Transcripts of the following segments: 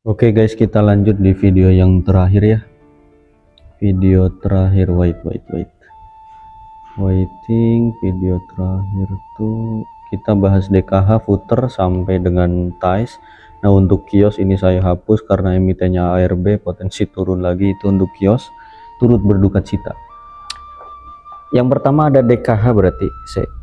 Oke guys, kita lanjut di video yang terakhir ya. Video terakhir, waiting. Video terakhir tuh kita bahas DKH footer sampai dengan ties. Nah, untuk kios ini saya hapus karena emitennya ARB, potensi turun lagi. Itu untuk kios, turut berduka cita. Yang pertama ada DKH, berarti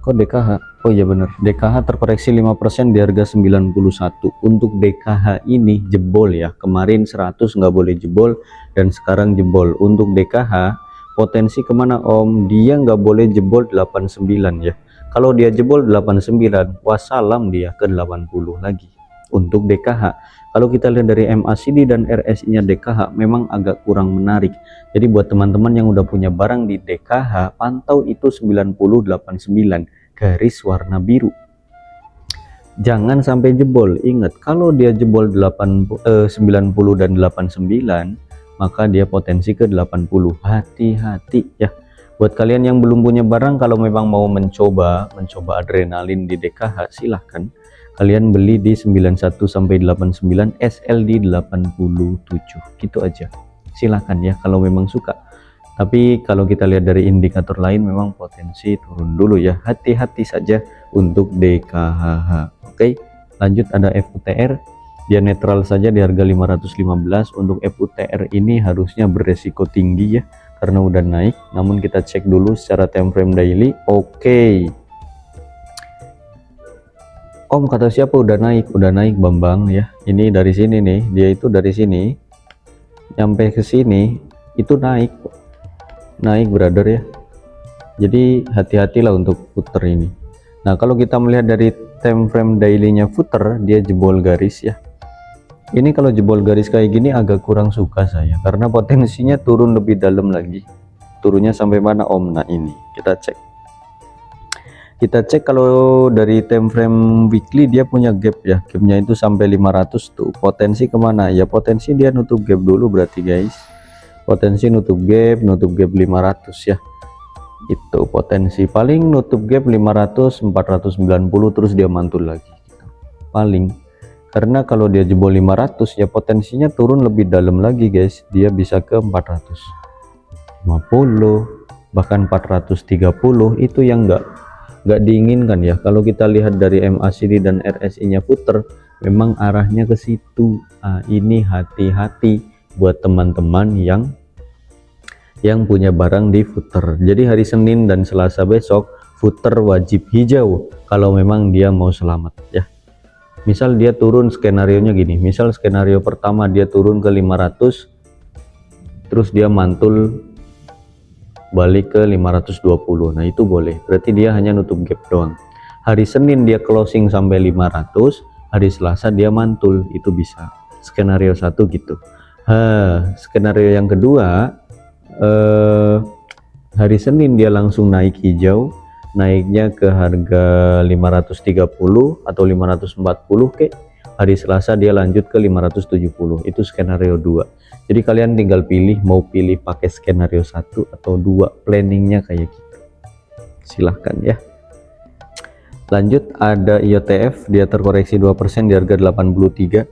kok DKH? Oh iya bener, DKH terkoreksi 5% di harga 91. Untuk DKH ini jebol ya, kemarin 100 nggak boleh jebol dan sekarang jebol. Untuk DKH potensi kemana om? Dia nggak boleh jebol 89 ya. Kalau dia jebol 89, wassalam dia ke 80 lagi. Untuk DKH, kalau kita lihat dari MACD dan RSI nya DKH memang agak kurang menarik. Jadi buat teman-teman yang udah punya barang di DKH, pantau itu 9089 garis warna biru. Jangan sampai jebol. Ingat, kalau dia jebol 90 dan 89, maka dia potensi ke 80. Hati-hati ya. Buat kalian yang belum punya barang, kalau memang mau mencoba adrenalin di DKH, silahkan kalian beli di 91 sampai 89, SL di 87. Gitu aja. Silahkan ya kalau memang suka. Tapi kalau kita lihat dari indikator lain memang potensi turun dulu ya. Hati-hati saja untuk DKHH. Oke, lanjut ada FUTR. Dia netral saja di harga 515. Untuk FUTR ini harusnya beresiko tinggi ya karena udah naik. Namun kita cek dulu secara time frame daily. Oke. Om kata siapa udah naik Bambang ya. Ini dari sini nih, dia itu dari sini sampai ke sini itu naik brother ya. Jadi hati-hatilah untuk footer ini. Nah, kalau kita melihat dari time frame daily-nya footer, dia jebol garis ya. Ini kalau jebol garis kayak gini agak kurang suka saya karena potensinya turun lebih dalam lagi. Turunnya sampai mana om? Nah, ini kita cek kalau dari time frame weekly dia punya gap ya, gapnya itu sampai 500 tuh. Potensi kemana ya? Potensi dia nutup gap dulu berarti guys. Potensi nutup gap 500 ya. Itu potensi paling nutup gap 500 490 terus dia mantul lagi gitu. Paling karena kalau dia jebol 500 ya potensinya turun lebih dalam lagi guys. Dia bisa ke 450 bahkan 430, itu yang nggak diinginkan ya. Kalau kita lihat dari MACD dan RSI nya footer memang arahnya ke situ. Ini hati-hati buat teman-teman yang punya barang di footer. Jadi hari Senin dan Selasa besok footer wajib hijau kalau memang dia mau selamat ya. Misal dia turun, skenario nya gini, misal skenario pertama dia turun ke 500 terus dia mantul balik ke 520. Nah, itu boleh. Berarti dia hanya nutup gap doang. Hari Senin dia closing sampai 500, hari Selasa dia mantul, itu bisa. Skenario 1 gitu. Skenario yang kedua, hari Senin dia langsung naik hijau, naiknya ke harga 530 atau 540 ke. Hari Selasa dia lanjut ke 570. Itu skenario 2. Jadi kalian tinggal pilih mau pilih pakai skenario 1 atau 2, planningnya kayak gitu. Silahkan ya. Lanjut ada IOTF, dia terkoreksi 2% di harga 83.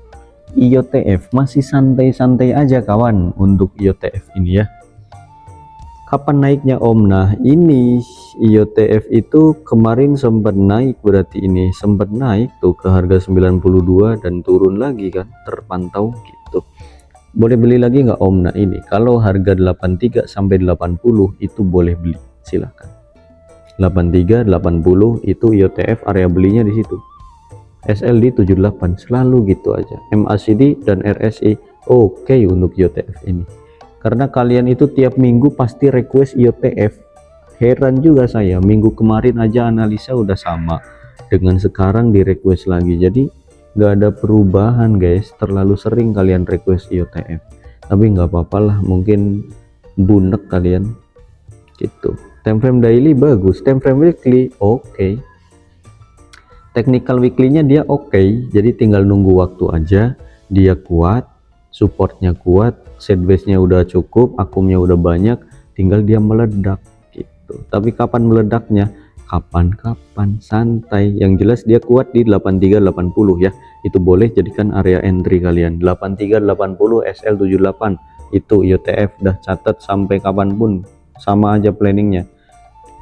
IOTF masih santai-santai aja kawan untuk IOTF ini ya. Kapan naiknya om? Nah, ini IOTF itu kemarin sempat naik, berarti ini sempat naik tuh ke harga 92 dan turun lagi kan, terpantau gitu. Boleh beli lagi nggak om? Nah, ini kalau harga 83 sampai 80 itu boleh beli, silahkan. 83 80 itu IOTF, area belinya di situ. SLD 78 selalu gitu aja. MACD dan RSI oke untuk IOTF ini. Karena kalian itu tiap minggu pasti request IOTF. Heran juga saya, minggu kemarin aja analisa udah sama dengan sekarang di request lagi. Jadi nggak ada perubahan guys, terlalu sering kalian request IOTF. Tapi nggak apa-apa lah, mungkin bunek kalian gitu. Time frame daily bagus, time frame weekly oke. Technical weekly-nya dia oke, jadi tinggal nunggu waktu aja. Dia kuat, supportnya kuat, sideways-nya udah cukup, akumnya udah banyak, tinggal dia meledak gitu. Tapi kapan meledaknya? kapan-kapan, santai. Yang jelas dia kuat di 8380 ya, itu boleh jadikan area entry kalian. 8380 SL78 itu IOTF, dah catat sampai kapanpun sama aja planningnya,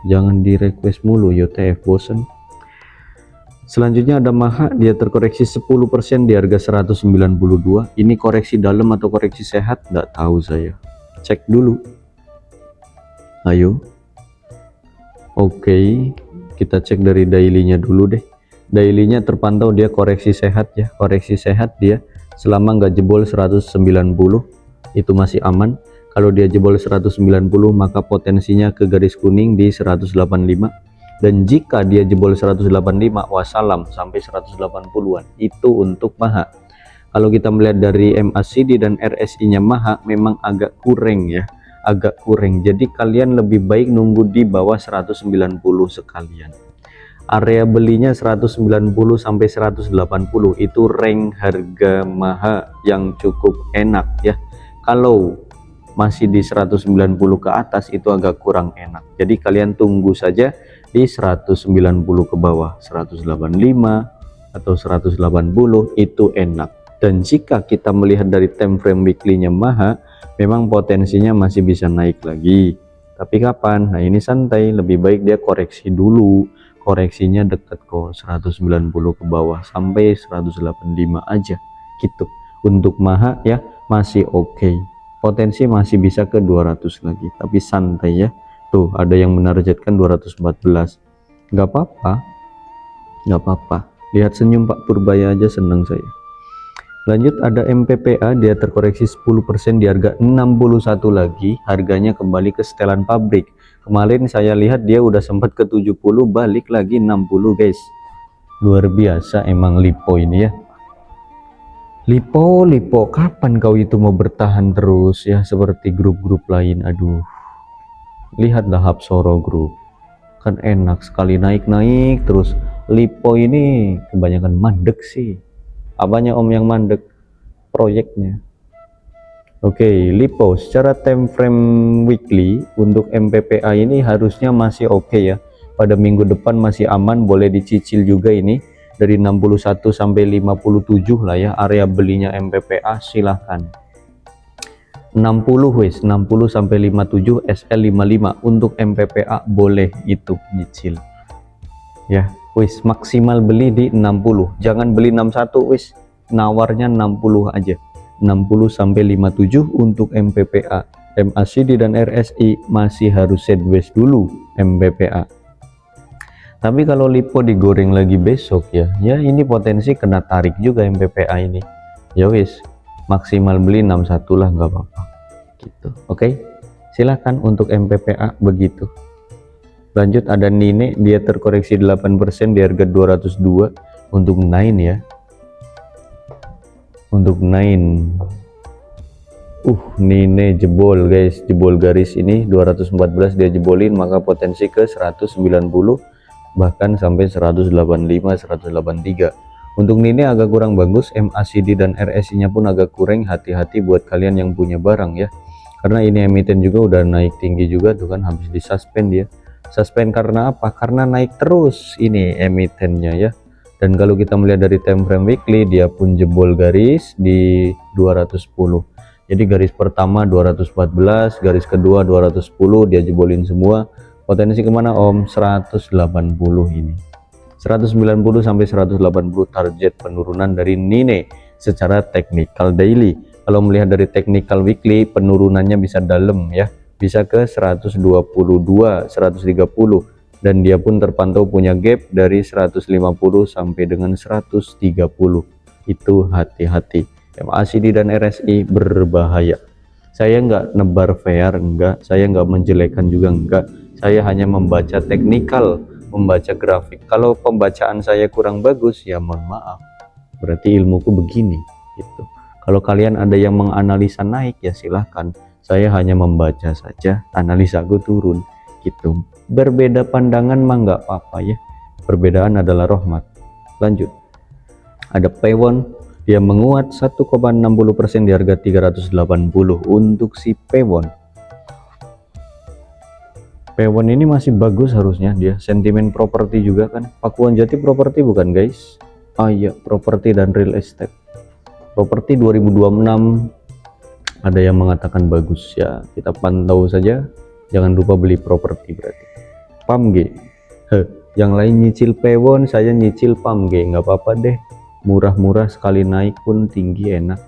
jangan di request mulu IOTF, bosen. Selanjutnya ada Maha, dia terkoreksi 10% di harga 192. Ini koreksi dalam atau koreksi sehat? Nggak tahu saya, cek dulu. Ayo. Oke, kita cek dari daily-nya dulu deh. Daily-nya terpantau dia koreksi sehat ya, koreksi sehat dia selama nggak jebol 190 itu masih aman. Kalau dia jebol 190 maka potensinya ke garis kuning di 185, dan jika dia jebol 185 wassalam sampai 180-an itu untuk Maha. Kalau kita melihat dari MACD dan RSI nya Maha memang agak kurang ya, agak kurang. Jadi kalian lebih baik nunggu di bawah 190 sekalian. Area belinya 190 sampai 180 itu rank harga Maha yang cukup enak ya. Kalau masih di 190 ke atas itu agak kurang enak. Jadi kalian tunggu saja di 190 ke bawah, 185 atau 180 itu enak. Dan jika kita melihat dari time frame weekly-nya Maha, memang potensinya masih bisa naik lagi. Tapi kapan? Nah ini santai, lebih baik dia koreksi dulu. Koreksinya dekat kok, 190 ke bawah sampai 185 aja gitu. Untuk Maha ya masih oke. Potensi masih bisa ke 200 lagi, tapi santai ya. Tuh ada yang menargetkan 214. Nggak apa-apa, nggak apa-apa. Lihat senyum Pak Purbaya aja senang saya. Lanjut ada MPPA, dia terkoreksi 10% di harga 61 lagi. Harganya kembali ke setelan pabrik. Kemarin saya lihat dia udah sempat ke 70, balik lagi 60 guys. Luar biasa emang Lipo ini ya. Lipo, kapan kau itu mau bertahan terus ya seperti grup-grup lain? Aduh, lihatlah Hapsoro Group, kan enak sekali naik-naik terus. Lipo ini kebanyakan mandek sih. Apanya Om yang mandek? Proyeknya. Oke, Lipo secara time frame weekly untuk MPPA ini harusnya masih oke ya. Pada minggu depan masih aman, boleh dicicil juga ini dari 61 sampai 57 lah ya area belinya MPPA, silahkan. 60 wes, 60 sampai 57 SL55 untuk MPPA boleh itu nyicil. Ya, wis maksimal beli di 60, jangan beli 61 wis, nawarnya 60 aja. 60 sampai 57 untuk MPPA. MACD dan RSI masih harus sideways dulu MPPA. Tapi kalau Lipo digoreng lagi besok ya ini potensi kena tarik juga MPPA ini. Ya wis, maksimal beli 61 lah, nggak apa-apa gitu. Oke, silakan untuk MPPA begitu. Lanjut ada Nine, dia terkoreksi 8% di harga 202 untuk Nine ya. Untuk Nine. Nine jebol guys, jebol garis ini 214 dia jebolin, maka potensi ke 190 bahkan sampai 185 183. Untuk Nine agak kurang bagus, MACD dan RSI nya pun agak kurang. Hati-hati buat kalian yang punya barang ya, karena ini emiten juga udah naik tinggi juga tuh kan, habis disuspend dia. Suspend karena apa? Karena naik terus ini emitennya ya. Dan kalau kita melihat dari time frame weekly, dia pun jebol garis di 210. Jadi garis pertama 214, garis kedua 210 dia jebolin semua. Potensi kemana Om? 180 ini. 190 sampai 180 target penurunan dari Nine secara technical daily. Kalau melihat dari technical weekly, penurunannya bisa dalam ya, bisa ke 122 130, dan dia pun terpantau punya gap dari 150 sampai dengan 130. Itu hati-hati. MACD dan RSI berbahaya. Saya nggak nebar fair, enggak, saya nggak menjelekan juga enggak, saya hanya membaca teknikal, membaca grafik. Kalau pembacaan saya kurang bagus ya mohon maaf, berarti ilmuku begini gitu. Kalau kalian ada yang menganalisa naik ya silahkan, saya hanya membaca saja, analisaku turun gitu. Berbeda pandangan mah nggak apa-apa ya, perbedaan adalah rahmat. Lanjut ada Pewon, dia menguat 1,60% di harga 380 untuk si Pewon. Pewon ini masih bagus harusnya, dia sentimen properti juga kan. Pakuan Jati properti bukan guys? Ah iya, properti dan real estate. Properti 2026 ada yang mengatakan bagus ya, kita pantau saja. Jangan lupa beli properti berarti. PAMG, yang lain nyicil Pewon, saya nyicil PAMG, nggak apa-apa deh, murah-murah, sekali naik pun tinggi enak.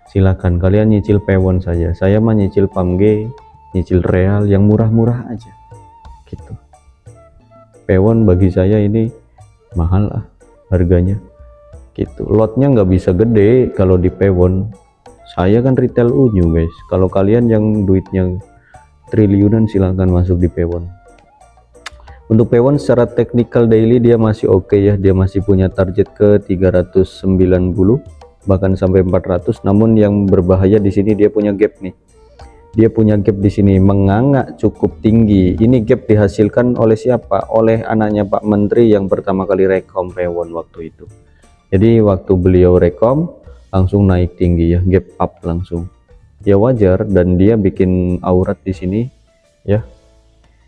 Silakan kalian nyicil Pewon saja, saya mah nyicil PAMG, nyicil real yang murah-murah aja gitu. Pewon bagi saya ini mahal lah harganya gitu. Lotnya nggak bisa gede kalau di Pewon, saya kan retail unyu guys. Kalau kalian yang duitnya triliunan silahkan masuk di Pewon. Untuk Pewon secara technical daily dia masih oke ya, dia masih punya target ke 390 bahkan sampai 400. Namun yang berbahaya di sini dia punya gap nih. Dia punya gap di sini menganga cukup tinggi. Ini gap dihasilkan oleh siapa? Oleh anaknya Pak Menteri yang pertama kali rekom Pewon waktu itu. Jadi waktu beliau rekom langsung naik tinggi ya, gap up langsung. Ya wajar, dan dia bikin aurat di sini ya.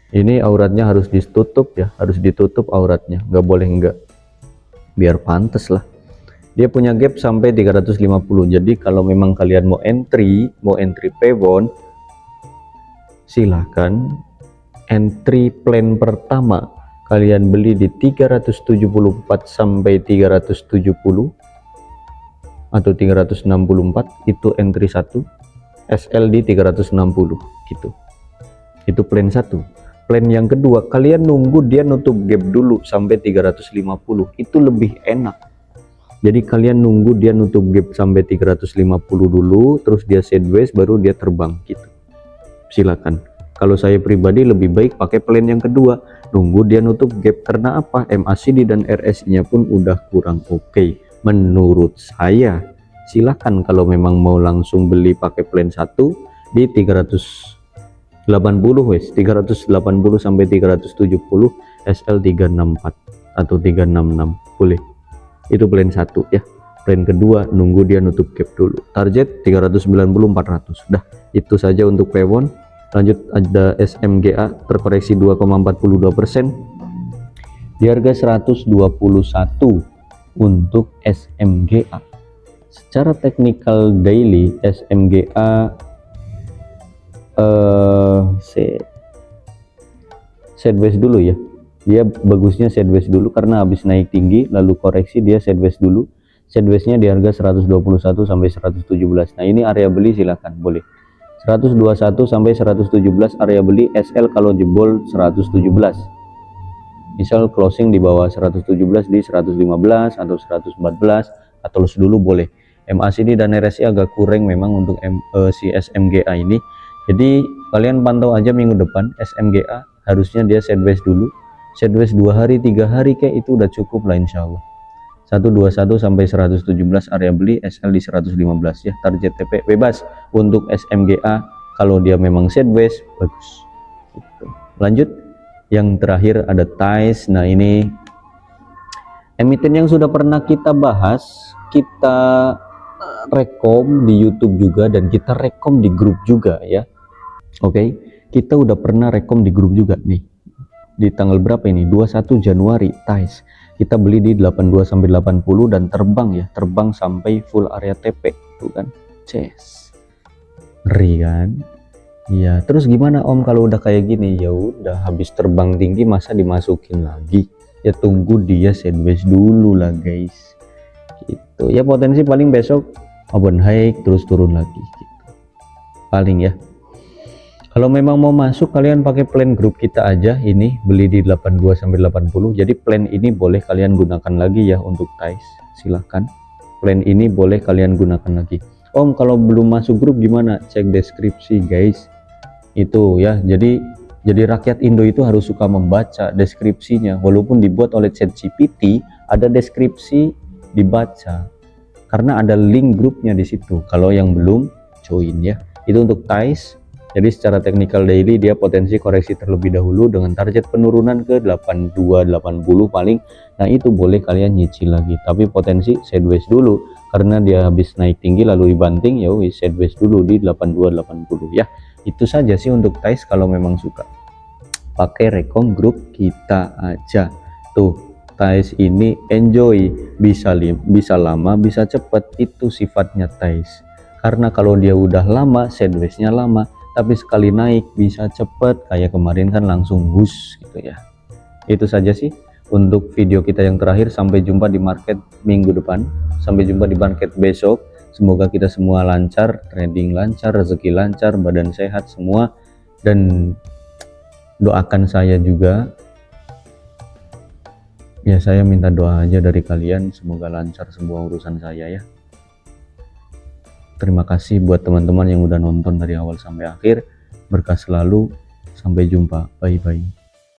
Ini auratnya harus ditutup ya, harus ditutup auratnya, nggak boleh enggak. Biar pantas lah. Dia punya gap sampai 350. Jadi kalau memang kalian mau entry Pewon, silahkan entry plan pertama kalian beli di 374 sampai 370 atau 364, itu entry 1, SL di 360 gitu. Itu plan 1. Plan yang kedua, kalian nunggu dia nutup gap dulu sampai 350, itu lebih enak. Jadi kalian nunggu dia nutup gap sampai 350 dulu, terus dia sideways baru dia terbang gitu. Silakan. Kalau saya pribadi lebih baik pakai plan yang kedua, nunggu dia nutup gap. Karena apa? MACD dan RSI nya pun udah kurang oke menurut saya. Silakan kalau memang mau langsung beli pakai plan 1 di 380 wes, 380 sampai 370 SL 364 atau 366 boleh. Itu plan 1 ya. Plan kedua nunggu dia nutup gap dulu, target 390 400. Dah, itu saja untuk Pewon. Lanjut ada SMGA terkoreksi 2,42% di harga 121 untuk SMGA. Secara technical daily SMGA sideways dulu ya. Dia bagusnya sideways dulu karena habis naik tinggi lalu koreksi, dia sideways dulu. Sidewaysnya di harga 121 sampai 117. Nah ini area beli silahkan boleh. 121 sampai 117 area beli. SL kalau jebol 117. Misal closing di bawah 117 di 115 atau 114 atau loss dulu boleh. MACD dan RSI agak kurang memang untuk si SMGA ini. Jadi kalian pantau aja minggu depan SMGA, harusnya dia sideways dulu. Sideways 2 hari 3 hari kayak itu udah cukup lah insya Allah. 121 sampai 117 area beli, SL di 115 ya. Target TP bebas untuk SMGA kalau dia memang sideways bagus gitu. Lanjut yang terakhir ada TAIS. Nah ini emiten yang sudah pernah kita bahas, kita rekom di YouTube juga, dan kita rekom di grup juga ya. Oke, kita udah pernah rekom di grup juga nih. Di tanggal berapa ini? 21 Januari TAIS. Kita beli di 82 sampai 80 dan terbang ya, terbang sampai full area TP tuh kan. Ces. Ngeri kan? Iya, terus gimana Om kalau udah kayak gini? Ya udah, habis terbang tinggi masa dimasukin lagi? Ya tunggu dia sideways dulu lah guys. Gitu. Ya potensi paling besok open high terus turun lagi gitu. Paling ya. Kalau memang mau masuk kalian pakai plan grup kita aja, ini beli di 82 sampai 80. Jadi plan ini boleh kalian gunakan lagi ya untuk TAIS. Silahkan. Plan ini boleh kalian gunakan lagi. Om kalau belum masuk grup gimana? Cek deskripsi guys. Itu ya. Jadi rakyat Indo itu harus suka membaca deskripsinya. Walaupun dibuat oleh ChatGPT, ada deskripsi dibaca. Karena ada link grupnya di situ. Kalau yang belum join ya. Itu untuk TAIS. Jadi secara technical daily dia potensi koreksi terlebih dahulu dengan target penurunan ke 82-80 paling. Nah itu boleh kalian nyicil lagi, tapi potensi sideways dulu karena dia habis naik tinggi lalu dibanting, ya wis sideways dulu di 82-80 ya. Itu saja sih untuk TAIS kalau memang suka. pakai rekom grup kita aja. Tuh, Thais ini enjoy, bisa lama bisa cepet, itu sifatnya Thais. Karena kalau dia udah lama, sideways-nya lama, tapi sekali naik bisa cepet, kayak kemarin kan langsung bus gitu ya. Itu saja sih untuk video kita yang terakhir. Sampai jumpa di market minggu depan, sampai jumpa di market besok. Semoga kita semua lancar, trading lancar, rezeki lancar, badan sehat semua, dan doakan saya juga ya. Saya minta doa aja dari kalian, semoga lancar semua urusan saya ya. Terima kasih buat teman-teman yang udah nonton dari awal sampai akhir. Berkah selalu, sampai jumpa, bye bye.